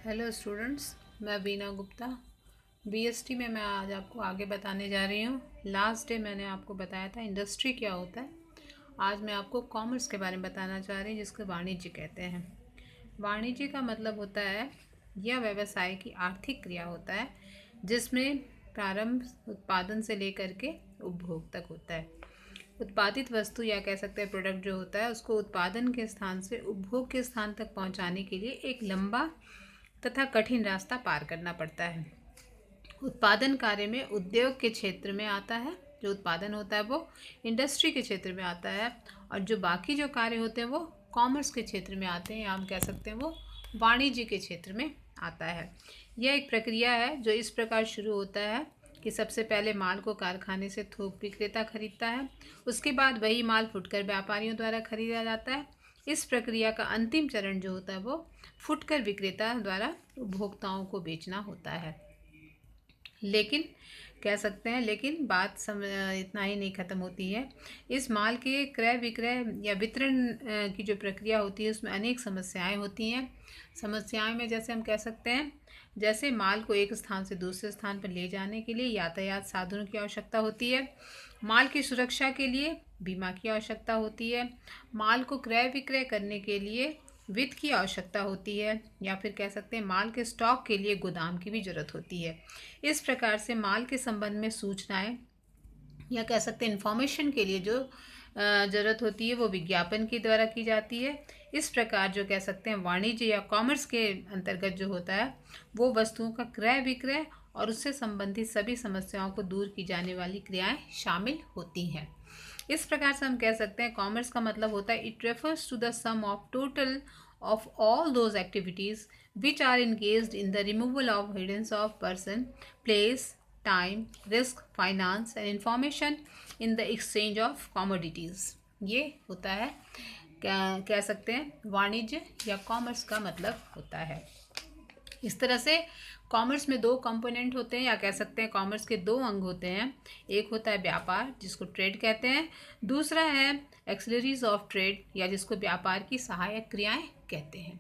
Hello students, मैं बीना Gupta BST में मैं आज आपको आगे बताने जा रही हूँ। लास्ट डे मैंने आपको बताया था इंडस्ट्री क्या होता है। आज मैं आपको कॉमर्स के बारे में बताना चाह रही हूँ, जिसको वाणिज्य कहते हैं। वाणिज्य का मतलब होता है यह व्यवसाय की आर्थिक क्रिया होता है जिसमें प्रारंभ उत्पादन से लेकर के उपभोग तक होता है। उत्पादित वस्तु या कह सकते हैं प्रोडक्ट जो होता है उसको उत्पादन के स्थान से उपभोग के स्थान तक पहुंचाने के लिए एक लंबा तथा कठिन रास्ता पार करना पड़ता है। उत्पादन कार्य में उद्योग के क्षेत्र में आता है, जो उत्पादन होता है वो इंडस्ट्री के क्षेत्र में आता है, और जो बाकी जो कार्य होते हैं वो कॉमर्स के क्षेत्र में आते हैं, या हम कह सकते हैं वो वाणिज्य के क्षेत्र में आता है। यह एक प्रक्रिया है जो इस प्रकार शुरू होता है कि सबसे पहले माल को कारखाने से थोक विक्रेता खरीदता है, उसके बाद वही माल फुटकर व्यापारियों द्वारा खरीदा जाता है। इस प्रक्रिया का अंतिम चरण जो होता है वो फुटकर विक्रेता द्वारा उपभोक्ताओं को बेचना होता है। लेकिन कह सकते हैं लेकिन बात इतना ही नहीं ख़त्म होती है। इस माल के क्रय विक्रय या वितरण की जो प्रक्रिया होती है उसमें अनेक समस्याएं होती हैं। समस्याएं में जैसे हम कह सकते हैं, जैसे माल को एक स्थान से दूसरे स्थान पर ले जाने के लिए यातायात साधनों की आवश्यकता होती है, माल की सुरक्षा के लिए बीमा की आवश्यकता होती है, माल को क्रय विक्रय करने के लिए वित्त की आवश्यकता होती है, या फिर कह सकते हैं माल के स्टॉक के लिए गोदाम की भी ज़रूरत होती है। इस प्रकार से माल के संबंध में सूचनाएं या कह सकते हैं इंफॉर्मेशन के लिए जो ज़रूरत होती है वो विज्ञापन के द्वारा की जाती है। इस प्रकार जो कह सकते हैं वाणिज्य या कॉमर्स के अंतर्गत जो होता है वो वस्तुओं का क्रय विक्रय और उससे संबंधित सभी समस्याओं को दूर की जाने वाली क्रियाएं शामिल होती हैं। इस प्रकार से हम कह सकते हैं कॉमर्स का मतलब होता है it refers to the sum of total of all those activities which are engaged in the removal of hindrance of person, place, time, risk, finance and information in the exchange of commodities। ये होता है कह सकते हैं वाणिज्य या commerce का मतलब होता है। इस तरह से कॉमर्स में दो कंपोनेंट होते हैं, या कह सकते हैं कॉमर्स के दो अंग होते हैं। एक होता है व्यापार, जिसको ट्रेड कहते हैं, दूसरा है एक्सिलरीज ऑफ ट्रेड, या जिसको व्यापार की सहायक क्रियाएं कहते हैं।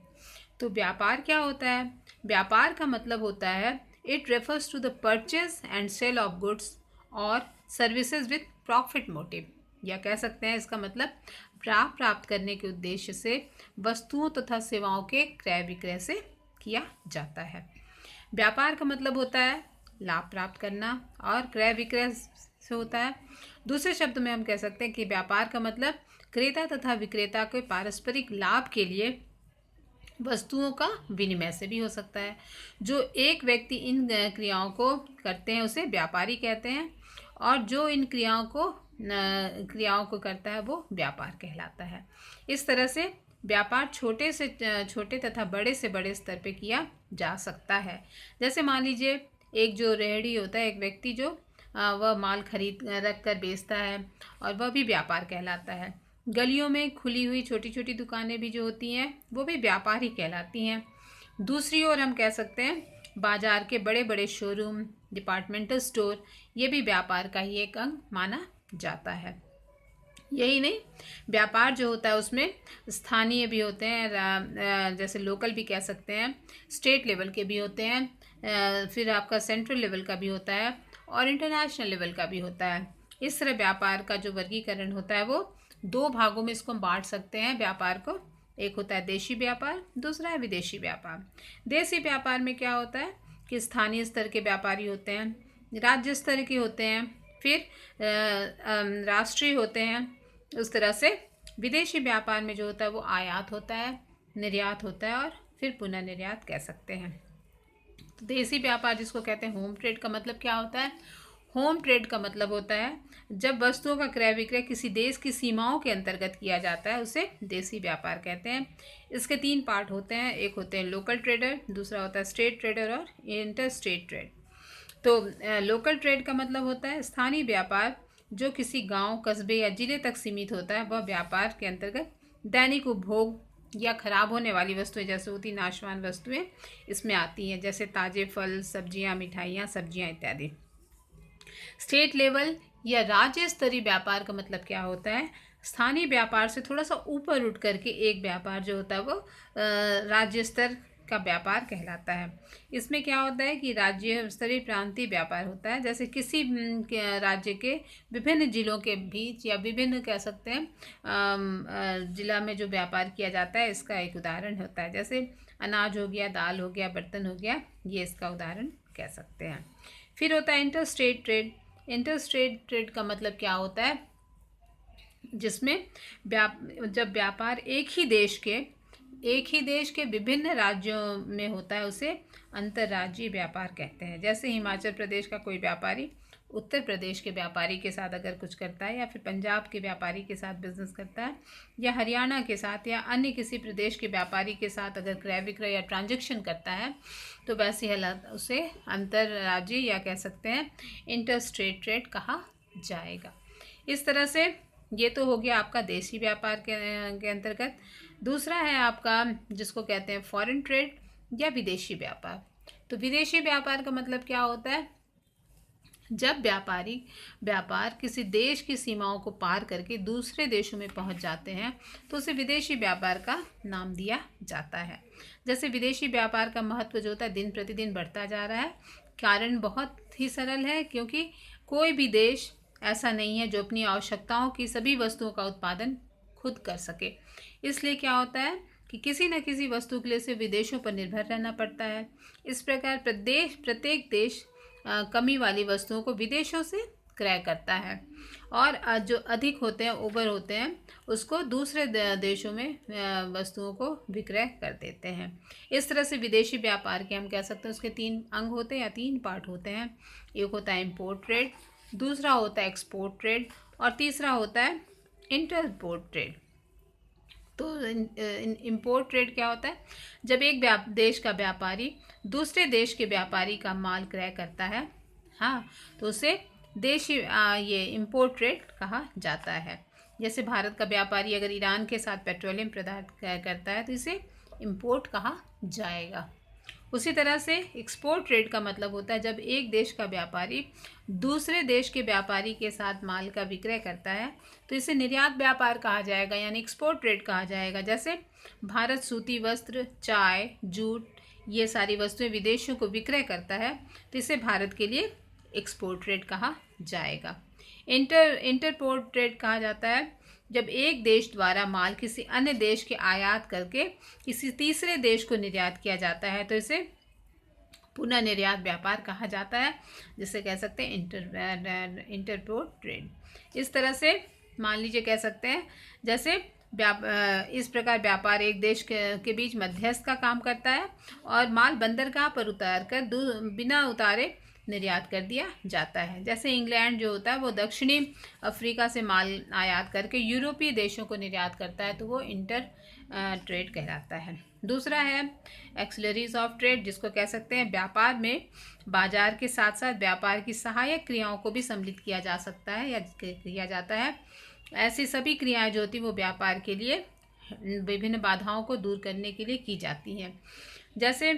तो व्यापार क्या होता है? व्यापार का मतलब होता है it refers to the purchase and sale of goods और सर्विसेज विद प्रॉफिट मोटिव, या कह सकते हैं इसका मतलब लाभ प्राप्त करने के उद्देश्य से वस्तुओं तथा सेवाओं के क्रय विक्रय से किया जाता है। व्यापार का मतलब होता है लाभ प्राप्त करना, और क्रय विक्रय से होता है। दूसरे शब्द में हम कह सकते हैं कि व्यापार का मतलब क्रेता तथा विक्रेता के पारस्परिक लाभ के लिए वस्तुओं का विनिमय से भी हो सकता है। जो एक व्यक्ति इन क्रियाओं को करते हैं उसे व्यापारी कहते हैं, और जो इन क्रियाओं को करता है वो व्यापार कहलाता है। इस तरह से व्यापार छोटे से छोटे तथा बड़े से बड़े स्तर पे किया जा सकता है। जैसे मान लीजिए एक जो रेहड़ी होता है, एक व्यक्ति जो वह माल खरीद रख कर बेचता है, और वह भी व्यापार कहलाता है। गलियों में खुली हुई छोटी छोटी दुकानें भी जो होती हैं वो भी व्यापार ही कहलाती हैं। दूसरी ओर हम कह सकते हैं बाजार के बड़े बड़े शोरूम, डिपार्टमेंटल स्टोर, ये भी व्यापार का ही एक अंग माना जाता है। यही नहीं, व्यापार जो होता है उसमें स्थानीय भी होते हैं, जैसे लोकल भी कह सकते हैं, स्टेट लेवल के भी होते हैं, फिर आपका सेंट्रल लेवल का भी होता है, और इंटरनेशनल लेवल का भी होता है। इस तरह व्यापार का जो वर्गीकरण होता है वो दो भागों में इसको बांट सकते हैं व्यापार को। एक होता है देशी व्यापार, दूसरा है विदेशी व्यापार। देशी व्यापार में क्या होता है कि स्थानीय स्तर के व्यापारी होते हैं, राज्य स्तर के होते हैं, फिर राष्ट्रीय होते हैं। उस तरह से विदेशी व्यापार में जो होता है वो आयात होता है, निर्यात होता है, और फिर पुनः निर्यात कह सकते हैं। तो देशी व्यापार जिसको कहते हैं होम ट्रेड का मतलब क्या होता है? होम ट्रेड का मतलब होता है जब वस्तुओं का क्रय विक्रय किसी देश की सीमाओं के अंतर्गत किया जाता है उसे देशी व्यापार कहते हैं। इसके तीन पार्ट होते हैं, एक होते हैं लोकल ट्रेडर, दूसरा होता है स्टेट ट्रेडर, और इंटर स्टेट ट्रेड। तो लोकल ट्रेड का मतलब होता है स्थानीय व्यापार जो किसी गांव, कस्बे या जिले तक सीमित होता है। वह व्यापार के अंतर्गत दैनिक उपभोग या खराब होने वाली वस्तुएं जैसे होती नाशवान वस्तुएं इसमें आती हैं, जैसे ताजे फल, सब्जियां, मिठाइयाँ, सब्जियां इत्यादि। स्टेट लेवल या राज्य स्तरीय व्यापार का मतलब क्या होता है? स्थानीय व्यापार से थोड़ा सा ऊपर उठ करके एक व्यापार जो होता है वो राज्य स्तर का व्यापार कहलाता है। इसमें क्या होता है कि राज्य स्तरीय प्रांतीय व्यापार होता है, जैसे किसी राज्य के विभिन्न जिलों के बीच या विभिन्न कह सकते हैं जिला में जो व्यापार किया जाता है, इसका एक उदाहरण होता है। जैसे अनाज हो गया, दाल हो गया, बर्तन हो गया, ये इसका उदाहरण कह सकते हैं। फिर होता है inter state trade. Inter state trade का मतलब क्या होता है, जिसमें जब व्यापार एक ही देश के विभिन्न राज्यों में होता है, उसे अंतर्राज्यीय व्यापार कहते हैं। जैसे हिमाचल प्रदेश का कोई व्यापारी उत्तर प्रदेश के व्यापारी के साथ अगर कुछ करता है, या फिर पंजाब के व्यापारी के साथ बिजनेस करता है, या हरियाणा के साथ या अन्य किसी प्रदेश के व्यापारी के साथ अगर क्रय विक्रय या ट्रांजैक्शन करता है, तो वैसी हालत उसे अंतर्राज्यीय या कह सकते हैं इंटर स्टेट ट्रेड कहा जाएगा। इस तरह से ये तो हो गया आपका देशी व्यापार के अंतर्गत। दूसरा है आपका जिसको कहते हैं फॉरेन ट्रेड या विदेशी व्यापार। तो विदेशी व्यापार का मतलब क्या होता है, जब व्यापार किसी देश की सीमाओं को पार करके दूसरे देशों में पहुंच जाते हैं, तो उसे विदेशी व्यापार का नाम दिया जाता है। जैसे विदेशी व्यापार का महत्व जो होता है दिन प्रतिदिन बढ़ता जा रहा है। कारण बहुत ही सरल है, क्योंकि कोई भी देश ऐसा नहीं है जो अपनी आवश्यकताओं की सभी वस्तुओं का उत्पादन खुद कर सके। इसलिए क्या होता है कि किसी न किसी वस्तु के लिए उसे विदेशों पर निर्भर रहना पड़ता है। इस प्रकार प्रत्येक देश कमी वाली वस्तुओं को विदेशों से क्रय करता है, और जो अधिक होते हैं, ओवर होते हैं, उसको दूसरे देशों में वस्तुओं को विक्रय कर देते हैं। इस तरह से विदेशी व्यापार के हम कह सकते हैं उसके 3 अंग होते हैं या 3 पार्ट होते हैं। एक होता है इम्पोर्ट ट्रेड, दूसरा होता है एक्सपोर्ट ट्रेड, और तीसरा होता है इंटरपोर्ट ट्रेड। तो इम्पोर्ट ट्रेड क्या होता है, जब एक देश का व्यापारी दूसरे देश के व्यापारी का माल क्रय करता है, हाँ, तो उसे ये इम्पोर्ट ट्रेड कहा जाता है। जैसे भारत का व्यापारी अगर ईरान के साथ पेट्रोलियम पदार्थ करता है, तो इसे इम्पोर्ट कहा जाएगा। उसी तरह से एक्सपोर्ट ट्रेड का मतलब होता है जब एक देश का व्यापारी दूसरे देश के व्यापारी के साथ माल का विक्रय करता है, तो इसे निर्यात व्यापार कहा जाएगा, यानी एक्सपोर्ट ट्रेड कहा जाएगा। जैसे भारत सूती वस्त्र, चाय, जूट, ये सारी वस्तुएं विदेशों को विक्रय करता है, तो इसे भारत के लिए एक्सपोर्ट ट्रेड कहा जाएगा। इंटरपोर्ट ट्रेड कहा जाता है जब एक देश द्वारा माल किसी अन्य देश के आयात करके किसी तीसरे देश को निर्यात किया जाता है, तो इसे पुनः निर्यात व्यापार कहा जाता है, जिसे कह सकते हैं इंटरपोर्ट ट्रेड। इस तरह से मान लीजिए कह सकते हैं जैसे इस प्रकार व्यापार एक देश के बीच मध्यस्थ का काम करता है, और माल बंदरगाह पर उतार कर बिना उतारे निर्यात कर दिया जाता है। जैसे इंग्लैंड जो होता है वो दक्षिणी अफ्रीका से माल आयात करके यूरोपीय देशों को निर्यात करता है, तो वो इंटर ट्रेड कहलाता है। दूसरा है एक्सिलरीज ऑफ ट्रेड, जिसको कह सकते हैं व्यापार में बाजार के साथ साथ व्यापार की सहायक क्रियाओं को भी सम्मिलित किया जा सकता है या किया जाता है। ऐसी सभी क्रियाएं जो होती हैं वो व्यापार के लिए विभिन्न बाधाओं को दूर करने के लिए की जाती हैं। जैसे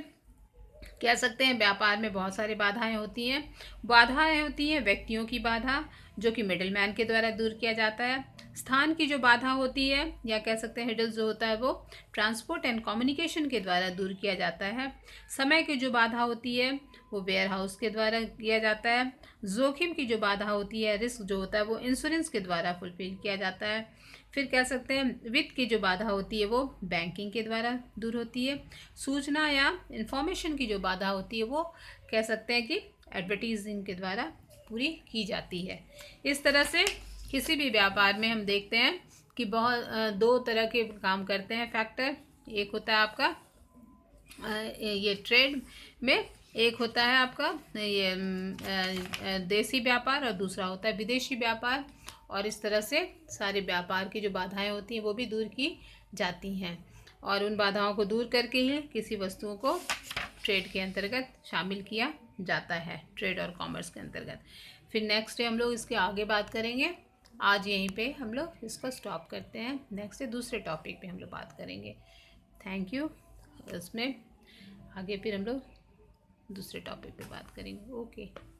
कह सकते हैं व्यापार में बहुत सारी बाधाएं होती हैं व्यक्तियों की बाधा, जो कि मिडिलमैन के द्वारा दूर किया जाता है। स्थान की जो बाधा होती है या कह सकते हैं हिडल्स जो होता है, वो ट्रांसपोर्ट एंड कम्युनिकेशन के द्वारा दूर किया जाता है। समय की जो बाधा होती है वो वेयर हाउस के द्वारा किया जाता है। जोखिम की जो बाधा होती है, रिस्क जो होता है, वो इंश्योरेंस के द्वारा फुलफिल किया जाता है। फिर कह सकते हैं वित्त की जो बाधा होती है वो बैंकिंग के द्वारा दूर होती है। सूचना या इंफॉर्मेशन की जो बाधा होती है वो कह सकते हैं कि एडवर्टीजिंग के द्वारा पूरी की जाती है। इस तरह से किसी भी व्यापार में हम देखते हैं कि बहुत 2 तरह के काम करते हैं फैक्टर। एक होता है आपका ये ट्रेड में, एक होता है आपका ये देसी व्यापार, और दूसरा होता है विदेशी व्यापार। और इस तरह से सारे व्यापार की जो बाधाएं होती हैं वो भी दूर की जाती हैं, और उन बाधाओं को दूर करके ही किसी वस्तुओं को ट्रेड के अंतर्गत शामिल किया जाता है, ट्रेड और कॉमर्स के अंतर्गत। फिर नेक्स्ट डे हम लोग इसके आगे बात करेंगे। आज यहीं पे हम लोग इसको स्टॉप करते हैं। नेक्स्ट डे दूसरे टॉपिक पे हम लोग बात करेंगे। Thank you. इसमें आगे फिर हम लोग दूसरे टॉपिक पे बात करेंगे। ओके।